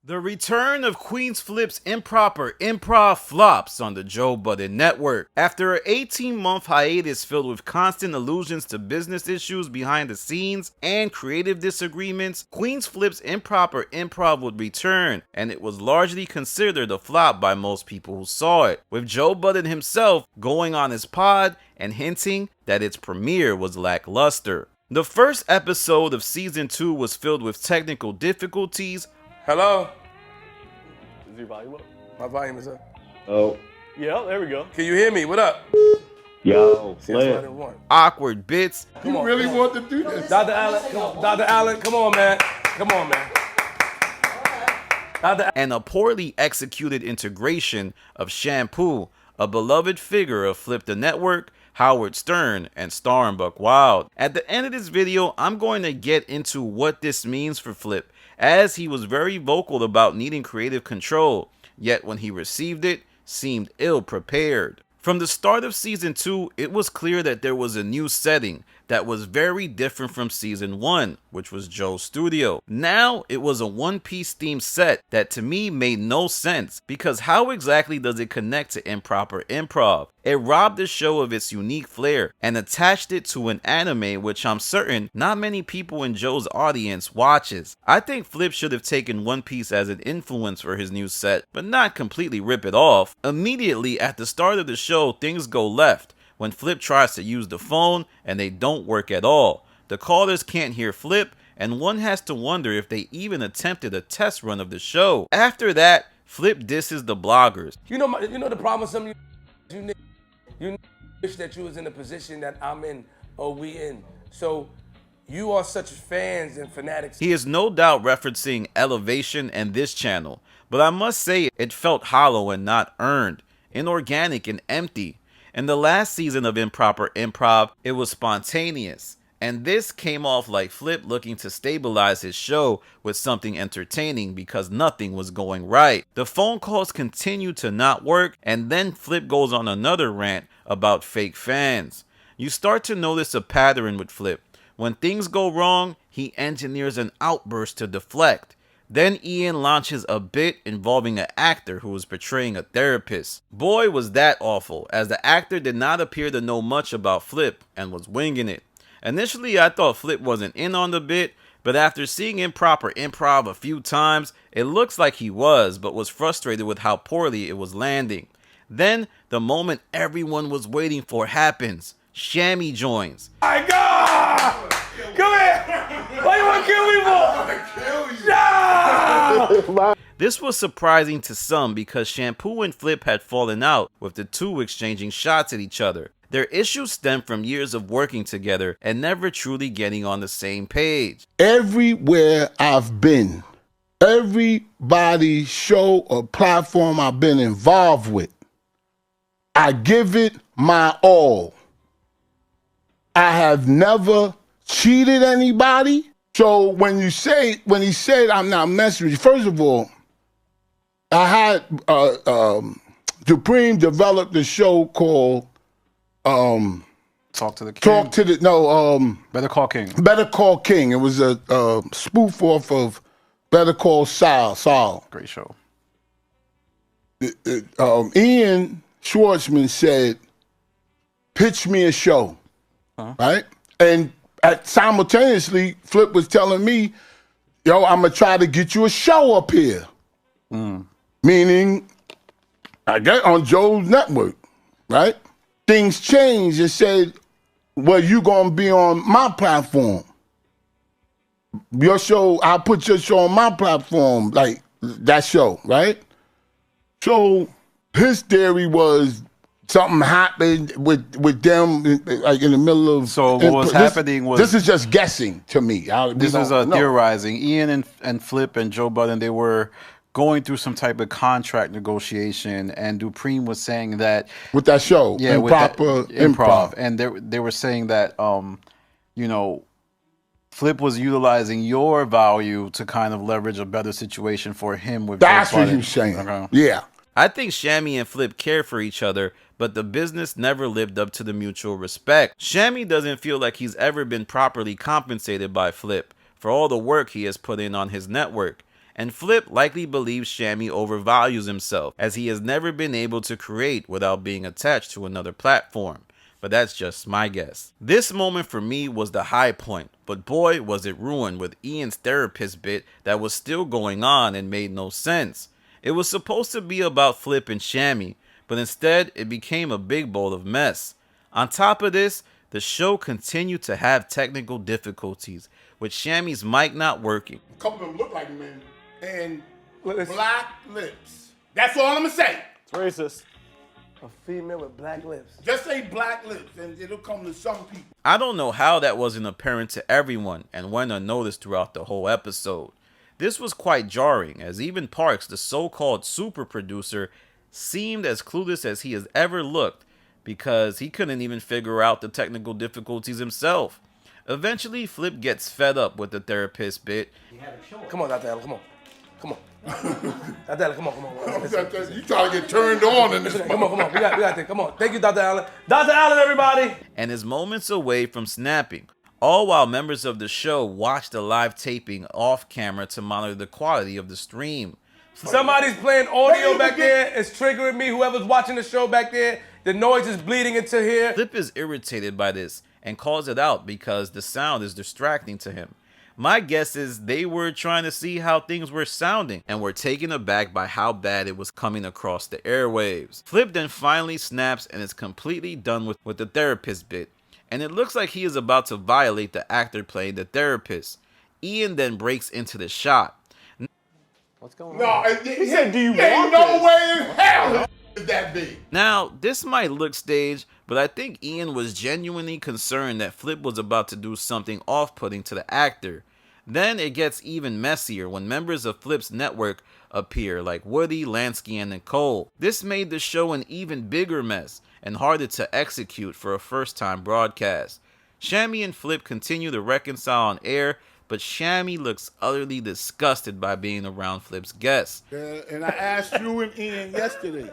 The return of Queenzflips Improper Improv flops on the Joe Budden network. After an 18-month hiatus filled with constant allusions to business issues behind the scenes and creative disagreements, Queenzflips Improper Improv would return, and it was largely considered a flop by most people who saw it, with Joe Budden himself going on his pod and hinting that its premiere was lackluster. The first episode of season 2 was filled with technical difficulties. Hello? Is your volume up? My volume is up. Oh. Yeah, there we go. Can you hear me? What up? Yo, See, that's what I didn't want. Awkward bits. Come on, really come on. want to do this? Dr. Allen, come on. Dr. Allen, come on, man. Come on, man. And a poorly executed integration of Shampoo, a beloved figure of Flip the Network, Howard Stern, and Starbuck Wild. At the end of this video, I'm going to get into what this means for Flip, as he was very vocal about needing creative control, yet when he received it, seemed ill-prepared. From the start of season 2, it was clear that there was a new setting that was very different from season 1, which was Joe's studio. Now, it was a one-piece themed set that to me made no sense, because how exactly does it connect to Improper Improv? It robbed the show of its unique flair and attached it to an anime which I'm certain not many people in Joe's audience watches. I think Flip should have taken One Piece as an influence for his new set, but not completely rip it off. Immediately at the start of the show, things go left when Flip tries to use the phone and they don't work at all. The callers can't hear Flip, and one has to wonder if they even attempted a test run of the show. After that, Flip disses the bloggers. You know the problem with some of you wish that you was in the position that I'm in or we in. So you are such fans and fanatics. He is no doubt referencing Elevation and this channel, but I must say it felt hollow and not earned, inorganic and empty. In the last season of Improper Improv, it was spontaneous, and this came off like Flip looking to stabilize his show with something entertaining because nothing was going right. The phone calls continued to not work, and then Flip goes on another rant about fake fans. You start to notice a pattern with Flip. When things go wrong, he engineers an outburst to deflect. Then Ian launches a bit involving an actor who was portraying a therapist. Boy, was that awful, as the actor did not appear to know much about Flip and was winging it. Initially, I thought Flip wasn't in on the bit, but after seeing Improper Improv a few times, it looks like he was, but was frustrated with how poorly it was landing. Then, the moment everyone was waiting for happens. Shammy joins. My God! Come here! Why you want to kill me for? No! This was surprising to some because Shampoo and Flip had fallen out, with the two exchanging shots at each other. Their issues stemmed from years of working together and never truly getting on the same page. Everywhere I've been, everybody's show or platform I've been involved with, I give it my all. I have never cheated anybody. So when he said I'm not messing with you, first of all, I had Supreme developed a show called Talk to the King. Better Call King. Better Call King. It was a spoof off of Better Call Saul. Great show. Ian Schwartzman said, pitch me a show, right? And simultaneously, Flip was telling me, yo, I'm going to try to get you a show up here. Meaning, I get on Joe's network, right? Things changed. It said, well, you going to be on my platform. Your show, I'll put your show on my platform, like that show, right? So his theory was something happened with them, like in the middle of. So what was happening was. This is just guessing to me. This is theorizing. Ian and Flip and Joe Budden, they were going through some type of contract negotiation, and Dupreme was saying that with that show, yeah, Improper Improv, and they were saying that you know, Flip was utilizing your value to kind of leverage a better situation for him with. That's Joe what Budden. you're saying. Okay. Yeah. I think Shammy and Flip care for each other, but the business never lived up to the mutual respect. Shammy doesn't feel like he's ever been properly compensated by Flip for all the work he has put in on his network. And Flip likely believes Shammy overvalues himself, as he has never been able to create without being attached to another platform. But that's just my guess. This moment for me was the high point, but boy was it ruined with Ian's therapist bit that was still going on and made no sense. It was supposed to be about Flip and Shammy, but instead it became a big bowl of mess. On top of this, the show continued to have technical difficulties, with Shammy's mic not working. A couple of them look like men. And black lips. That's all I'm gonna say. It's racist. A female with black lips. Just say black lips and it'll come to some people. I don't know how that wasn't apparent to everyone and went unnoticed throughout the whole episode. This was quite jarring, as even Parks, the so-called super producer, seemed as clueless as he has ever looked, because he couldn't even figure out the technical difficulties himself. Eventually, Flip gets fed up with the therapist bit. Come on, Dr. Allen, come on. Come on. Dr. Allen, come on, come on. You trying to get turned on in this. Come on, we got this. Come on. Thank you, Dr. Allen. Dr. Allen, everybody. And is moments away from snapping, all while members of the show watch the live taping off camera to monitor the quality of the stream. Somebody's playing audio back there. It's triggering me. Whoever's watching the show back there, the noise is bleeding into here. Flip is irritated by this and calls it out because the sound is distracting to him. My guess is they were trying to see how things were sounding and were taken aback by how bad it was coming across the airwaves. Flip then finally snaps and is completely done with the therapist bit, and it looks like he is about to violate the actor playing the therapist. Ian then breaks into the shot. What's going No, on? he said, "Do you ain't want no this?" way in hell is that big. Now, this might look staged, but I think Ian was genuinely concerned that Flip was about to do something off-putting to the actor. Then it gets even messier when members of Flip's network appear, like Woody, Lansky, and Nicole. This made the show an even bigger mess and harder to execute for a first-time broadcast. Shammy and Flip continue to reconcile on air, but Shammy looks utterly disgusted by being around Flip's guests. And I asked you and Ian yesterday.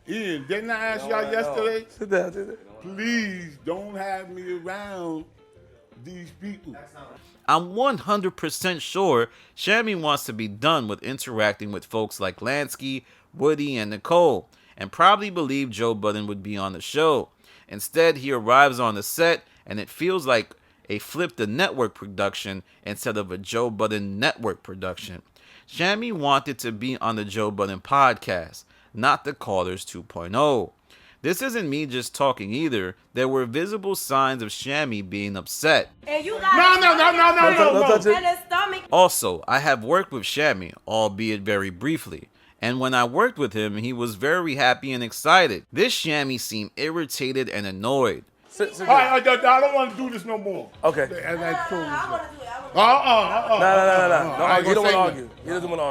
Ian, didn't I ask y'all yesterday? Sit down. Please don't have me around these people. I'm 100% sure Shammy wants to be done with interacting with folks like Lansky, Woody, and Nicole, and probably believed Joe Budden would be on the show. Instead, he arrives on the set, and it feels like a Flip the Network production instead of a Joe Budden Network production. Shammy wanted to be on the Joe Budden podcast, not the Callers 2.0. This isn't me just talking either. There were visible signs of Shammy being upset. And you got touch it. and his stomach. Also, I have worked with Shammy, albeit very briefly. And when I worked with him, he was very happy and excited. This Shammy seemed irritated and annoyed. Sit All down. right, I don't want to do this no more. Okay. As I told you. I want to do it. I wanna No. I ain't You don't want gonna to say argue. He doesn't want to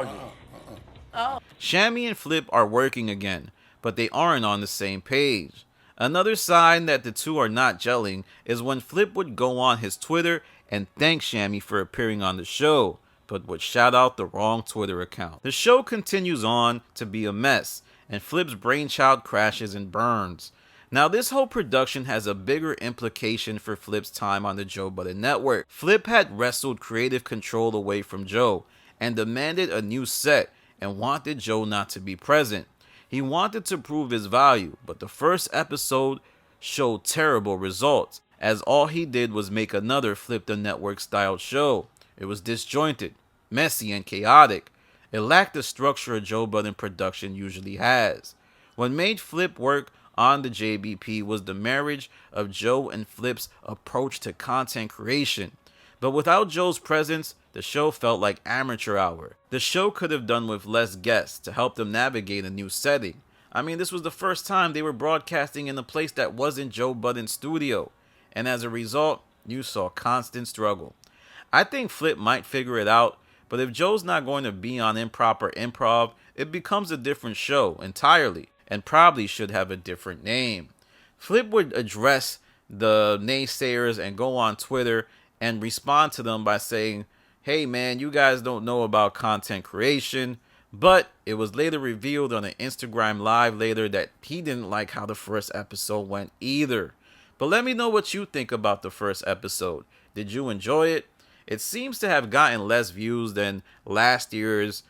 argue. Shammy and Flip are working again, but they aren't on the same page. Another sign that the two are not gelling is when Flip would go on his Twitter and thank Shammy for appearing on the show, but would shout out the wrong Twitter account. The show continues on to be a mess, and Flip's brainchild crashes and burns. Now, this whole production has a bigger implication for Flip's time on the Joe Budden Network. Flip had wrestled creative control away from Joe and demanded a new set and wanted Joe not to be present. He wanted to prove his value, but the first episode showed terrible results, as all he did was make another Flip the Network style show. It was disjointed, messy, and chaotic. It lacked the structure a Joe Budden production usually has. What made Flip work on the JBP was the marriage of Joe and Flip's approach to content creation. But without Joe's presence, the show felt like amateur hour. The show could have done with less guests to help them navigate a new setting. I mean, this was the first time they were broadcasting in a place that wasn't Joe Budden's studio, and as a result, you saw constant struggle. I think Flip might figure it out, but if Joe's not going to be on Improper Improv, it becomes a different show entirely, and probably should have a different name. Flip would address the naysayers and go on Twitter and respond to them by saying, "Hey man, you guys don't know about content creation," but it was later revealed on an Instagram live later that he didn't like how the first episode went either. But let me know what you think about the first episode. Did you enjoy it? it seems to have gotten less views than last year's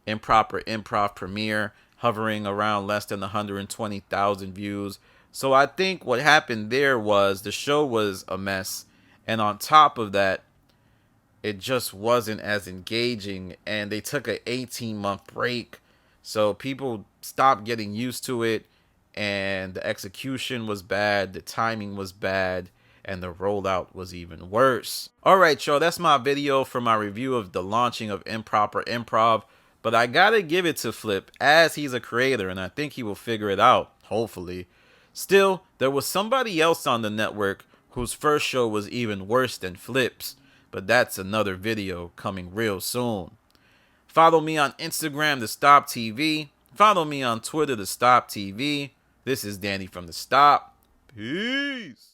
Improper Improv premiere, hovering around less than 120,000 views. So I think what happened there was the show was a mess, and on top of that, it just wasn't as engaging, and they took an 18-month break, so people stopped getting used to it, and the execution was bad, the timing was bad, and the rollout was even worse. Alright, y'all, that's my video for my review of the launching of Improper Improv, but I gotta give it to Flip, as he's a creator, and I think he will figure it out, hopefully. Still, there was somebody else on the network whose first show was even worse than Flip's, but that's another video coming real soon. Follow me on Instagram to Stop TV. Follow me on Twitter to Stop TV. This is Danny from the Stop. Peace.